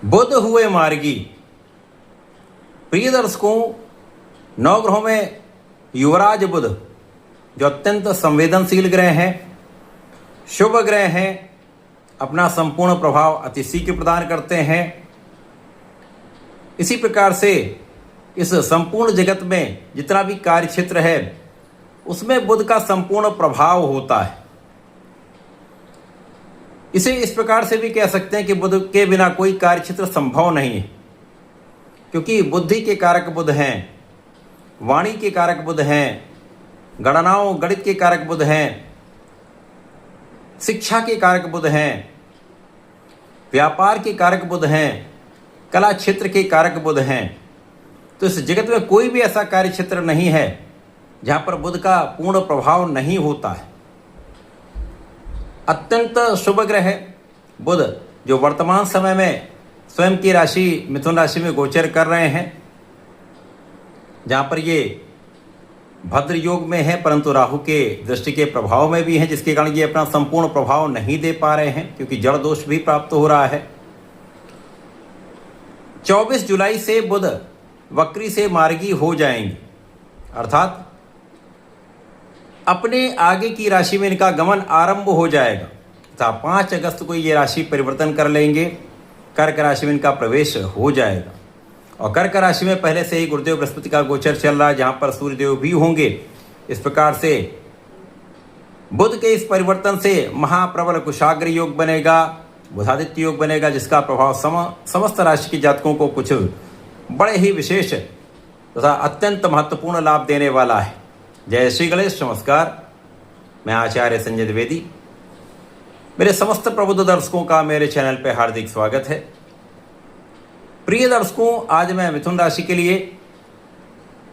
बुध हुए मार्गी। प्रिय दर्शकों, नवग्रहों में युवराज बुध जो अत्यंत संवेदनशील ग्रह हैं, शुभ ग्रह हैं, अपना संपूर्ण प्रभाव अति शीघ्र प्रदान करते हैं। इसी प्रकार से इस संपूर्ण जगत में जितना भी कार्य क्षेत्र है उसमें बुध का संपूर्ण प्रभाव होता है। इसे इस प्रकार से भी कह सकते हैं कि बुध के बिना कोई कार्य क्षेत्र संभव नहीं है, क्योंकि बुद्धि के कारक बुध हैं, वाणी के कारक बुध हैं, गणनाओं गणित के कारक बुध हैं, शिक्षा के कारक बुध हैं, व्यापार के कारक बुध हैं, कला क्षेत्र के कारक बुध हैं। तो इस जगत में कोई भी ऐसा कार्य क्षेत्र नहीं है जहां पर बुध का पूर्ण प्रभाव नहीं होता है। अत्यंत शुभ ग्रह है बुध, जो वर्तमान समय में स्वयं की राशि मिथुन राशि में गोचर कर रहे हैं, जहां पर ये भद्र योग में है परंतु राहु के दृष्टि के प्रभाव में भी है, जिसके कारण ये अपना संपूर्ण प्रभाव नहीं दे पा रहे हैं क्योंकि जड़ दोष भी प्राप्त हो रहा है। 24 जुलाई से बुध वक्री से मार्गी हो जाएंगे, अर्थात अपने आगे की राशि में इनका गमन आरंभ हो जाएगा तथा 5 अगस्त को ये राशि परिवर्तन कर लेंगे, कर्क राशि में इनका प्रवेश हो जाएगा। और कर्क राशि में पहले से ही गुरुदेव बृहस्पति का गोचर चल रहा है, जहां पर सूर्यदेव भी होंगे। इस प्रकार से बुध के इस परिवर्तन से महाप्रबल कुशाग्र योग बनेगा, बुधादित्य योग बनेगा, जिसका प्रभाव समस्त राशि के जातकों को कुछ बड़े ही विशेष तथा अत्यंत महत्वपूर्ण लाभ देने वाला है। जय श्री गणेश। नमस्कार, मैं आचार्य संजय द्विवेदी। मेरे समस्त प्रबुद्ध दर्शकों का मेरे चैनल पर हार्दिक स्वागत है। प्रिय दर्शकों, आज मैं मिथुन राशि के लिए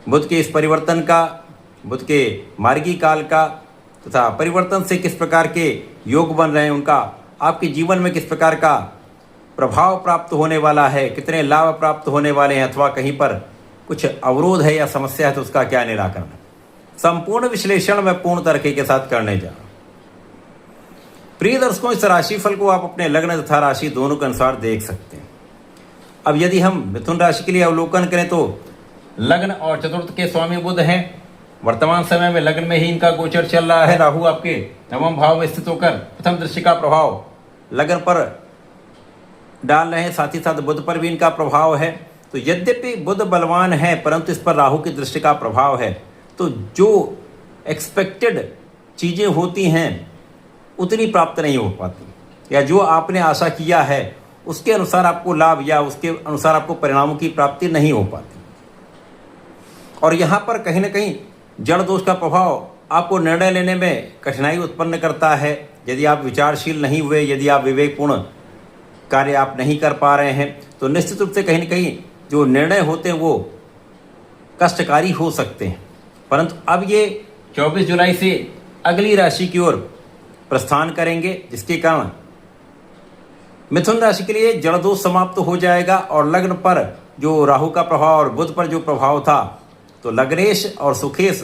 बुध के इस परिवर्तन का, बुध के मार्गी काल का तथा परिवर्तन से किस प्रकार के योग बन रहे हैं, उनका आपके जीवन में किस प्रकार का प्रभाव प्राप्त होने वाला है, कितने लाभ प्राप्त होने वाले हैं, अथवा कहीं पर कुछ अवरोध है या समस्या है तो उसका क्या निराकरण है, संपूर्ण विश्लेषण मैं पूर्ण तरीके के साथ करने जा रहा हूं। प्रिय दर्शकों, इस राशिफल को आप अपने लग्न तथा राशि दोनों के अनुसार देख सकते हैं। अब यदि हम मिथुन राशि के लिए अवलोकन करें तो लग्न और चतुर्थ के स्वामी बुध हैं। वर्तमान समय में लग्न में ही इनका गोचर चल रहा है। राहु आपके नवम भाव में स्थित होकर प्रथम दृष्टि का प्रभाव लग्न पर डाल रहे हैं, साथ ही साथ बुध पर भी इनका प्रभाव है। तो यद्यपि बुध बलवान है परंतु इस पर राहु की दृष्टि का प्रभाव है, तो जो एक्सपेक्टेड चीजें होती हैं उतनी प्राप्त नहीं हो पाती, या जो आपने आशा किया है उसके अनुसार आपको लाभ या उसके अनुसार आपको परिणामों की प्राप्ति नहीं हो पाती। और यहाँ पर कहीं ना कहीं जड़ दोष का प्रभाव आपको निर्णय लेने में कठिनाई उत्पन्न करता है। यदि आप विचारशील नहीं हुए, यदि आप विवेकपूर्ण कार्य आप नहीं कर पा रहे हैं, तो निश्चित रूप से कहीं ना कहीं जो निर्णय होते हैं वो कष्टकारी हो सकते हैं। परंतु अब ये 24 जुलाई से अगली राशि की ओर प्रस्थान करेंगे, जिसके कारण मिथुन राशि के लिए जड़ दोष समाप्त हो जाएगा और लग्न पर जो राहु का प्रभाव और बुध पर जो प्रभाव था, तो लग्नेश और सुखेश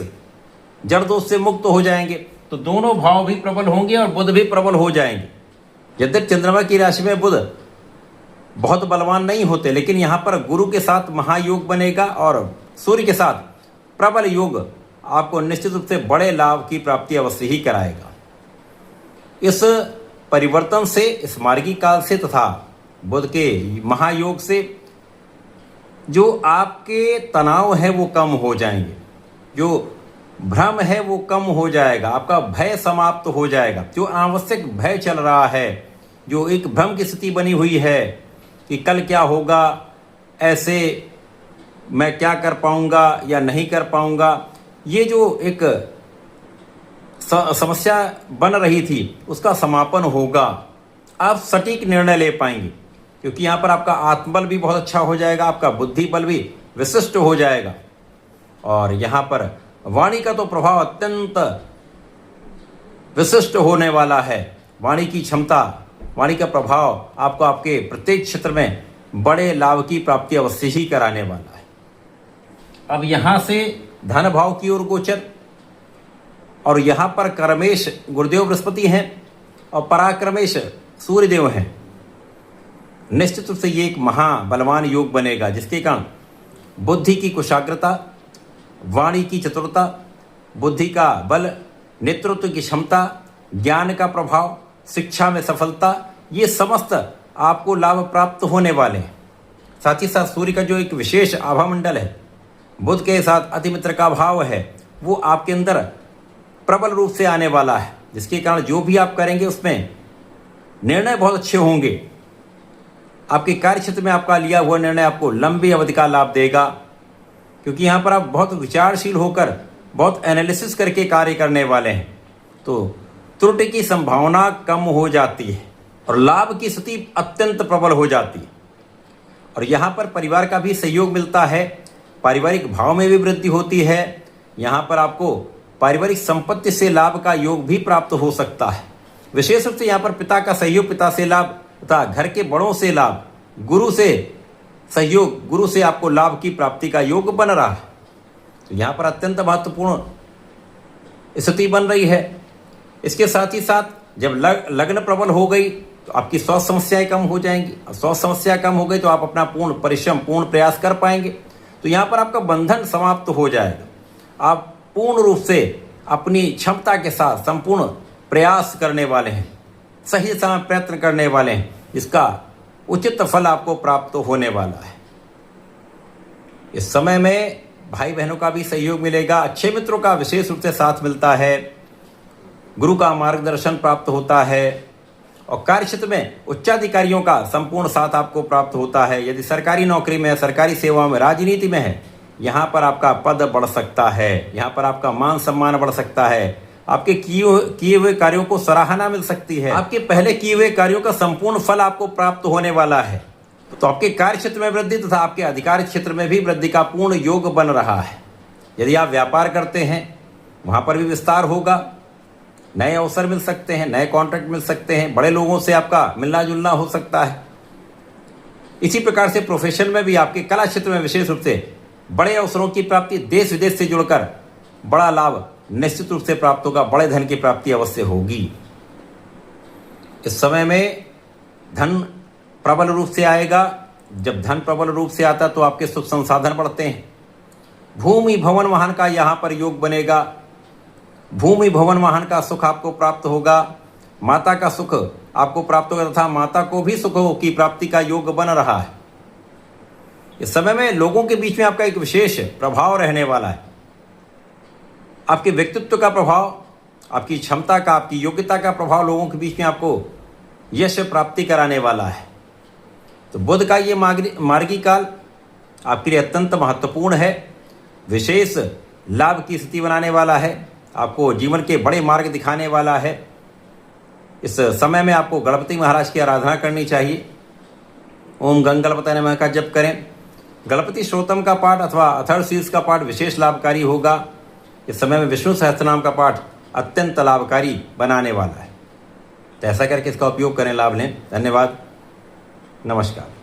जड़ दोष से मुक्त हो जाएंगे। तो दोनों भाव भी प्रबल होंगे और बुध भी प्रबल हो जाएंगे। यद्यपि चंद्रमा की राशि में बुध बहुत बलवान नहीं होते, लेकिन यहाँ पर गुरु के साथ महायोग बनेगा और सूर्य के साथ प्रबल योग आपको निश्चित रूप से बड़े लाभ की प्राप्ति अवश्य ही कराएगा। इस परिवर्तन से, इस मार्गी काल से तथा बुध के महायोग से जो आपके तनाव है वो कम हो जाएंगे, जो भ्रम है वो कम हो जाएगा, आपका भय समाप्त हो जाएगा। जो आवश्यक भय चल रहा है, जो एक भ्रम की स्थिति बनी हुई है कि कल क्या होगा, ऐसे मैं क्या कर पाऊंगा या नहीं कर पाऊंगा, ये जो एक समस्या बन रही थी उसका समापन होगा। आप सटीक निर्णय ले पाएंगे क्योंकि यहाँ पर आपका आत्मबल भी बहुत अच्छा हो जाएगा, आपका बुद्धि बल भी विशिष्ट हो जाएगा। और यहाँ पर वाणी का तो प्रभाव अत्यंत विशिष्ट होने वाला है। वाणी की क्षमता, वाणी का प्रभाव आपको आपके प्रत्येक क्षेत्र में बड़े लाभ की प्राप्ति अवश्य ही कराने वाला है। अब यहाँ से धन भाव की ओर गोचर, और यहाँ पर कर्मेश गुरुदेव बृहस्पति हैं और पराक्रमेश सूर्यदेव हैं। निश्चित रूप से ये एक महाबलवान योग बनेगा, जिसके कारण बुद्धि की कुशाग्रता, वाणी की चतुरता, बुद्धि का बल, नेतृत्व की क्षमता, ज्ञान का प्रभाव, शिक्षा में सफलता, ये समस्त आपको लाभ प्राप्त होने वाले हैं। साथ ही साथ सूर्य का जो एक विशेष आभा मंडल है, बुध के साथ अतिमित्र का भाव है, वो आपके अंदर प्रबल रूप से आने वाला है, जिसके कारण जो भी आप करेंगे उसमें निर्णय बहुत अच्छे होंगे। आपके कार्य क्षेत्र में आपका लिया हुआ निर्णय आपको लंबी अवधि का लाभ देगा, क्योंकि यहाँ पर आप बहुत विचारशील होकर बहुत एनालिसिस करके कार्य करने वाले हैं, तो त्रुटि की संभावना कम हो जाती है और लाभ की स्थिति अत्यंत प्रबल हो जाती है। और यहाँ पर परिवार का भी सहयोग मिलता है, पारिवारिक भाव में भी वृद्धि होती है। यहाँ पर आपको पारिवारिक संपत्ति से लाभ का योग भी प्राप्त हो सकता है। विशेष रूप से यहाँ पर पिता का सहयोग, पिता से लाभ तथा घर के बड़ों से लाभ, गुरु से सहयोग, गुरु से आपको लाभ की प्राप्ति का योग बन रहा है। तो यहाँ पर अत्यंत महत्वपूर्ण स्थिति बन रही है। इसके साथ ही साथ जब लग्न प्रबल हो गई तो आपकी स्वास्थ्य समस्याएं कम हो जाएंगी, और स्वास्थ्य समस्या कम हो गई तो आप अपना पूर्ण परिश्रम, पूर्ण प्रयास कर पाएंगे। तो यहाँ पर आपका बंधन समाप्त हो जाएगा। आप पूर्ण रूप से अपनी क्षमता के साथ संपूर्ण प्रयास करने वाले हैं, सही समय प्रयत्न करने वाले हैं, जिसका उचित फल आपको प्राप्त होने वाला है। इस समय में भाई बहनों का भी सहयोग मिलेगा, अच्छे मित्रों का विशेष रूप से साथ मिलता है, गुरु का मार्गदर्शन प्राप्त होता है, और कार्य क्षेत्र में उच्चाधिकारियों का संपूर्ण साथ आपको प्राप्त होता है। यदि सरकारी नौकरी में है, सरकारी सेवाओं में, राजनीति में है, यहाँ पर आपका पद बढ़ सकता है, यहाँ पर आपका मान सम्मान बढ़ सकता है, आपके किए हुए कार्यों को सराहना मिल सकती है, आपके पहले किए हुए कार्यों का संपूर्ण फल आपको प्राप्त होने वाला है। तो आपके कार्य क्षेत्र में वृद्धि तथा आपके अधिकार क्षेत्र में भी वृद्धि का पूर्ण योग बन रहा है। यदि आप व्यापार करते हैं, वहाँ पर भी विस्तार होगा, नए अवसर मिल सकते हैं, नए कॉन्ट्रैक्ट मिल सकते हैं, बड़े लोगों से आपका मिलना जुलना हो सकता है। इसी प्रकार से प्रोफेशन में भी आपके कला क्षेत्र में विशेष रूप से बड़े अवसरों की प्राप्ति, देश विदेश से जुड़कर बड़ा लाभ निश्चित रूप से प्राप्त होगा, बड़े धन की प्राप्ति अवश्य होगी। इस समय में धन प्रबल रूप से आएगा। जब धन प्रबल रूप से आता तो आपके सुख संसाधन बढ़ते हैं। भूमि भवन वाहन का यहाँ पर योग बनेगा, भूमि भवन वाहन का सुख आपको प्राप्त होगा, माता का सुख आपको प्राप्त होगा तथा माता को भी सुख की प्राप्ति का योग बन रहा है। इस समय में लोगों के बीच में आपका एक विशेष प्रभाव रहने वाला है। आपके व्यक्तित्व का प्रभाव, आपकी क्षमता का, आपकी योग्यता का प्रभाव लोगों के बीच में आपको यश प्राप्ति कराने वाला है। तो बुध का ये मार्गी काल आपके लिए अत्यंत महत्वपूर्ण है, विशेष लाभ की स्थिति बनाने वाला है, आपको जीवन के बड़े मार्ग दिखाने वाला है। इस समय में आपको गणपति महाराज की आराधना करनी चाहिए। ओम गंग गणपतये नमः का जप करें। गणपति श्रोतम का पाठ अथवा अथर्वशीर्ष का पाठ विशेष लाभकारी होगा। इस समय में विष्णु सहस्त्रनाम का पाठ अत्यंत लाभकारी बनाने वाला है। तो ऐसा करके इसका उपयोग करें, लाभ लें। धन्यवाद, नमस्कार।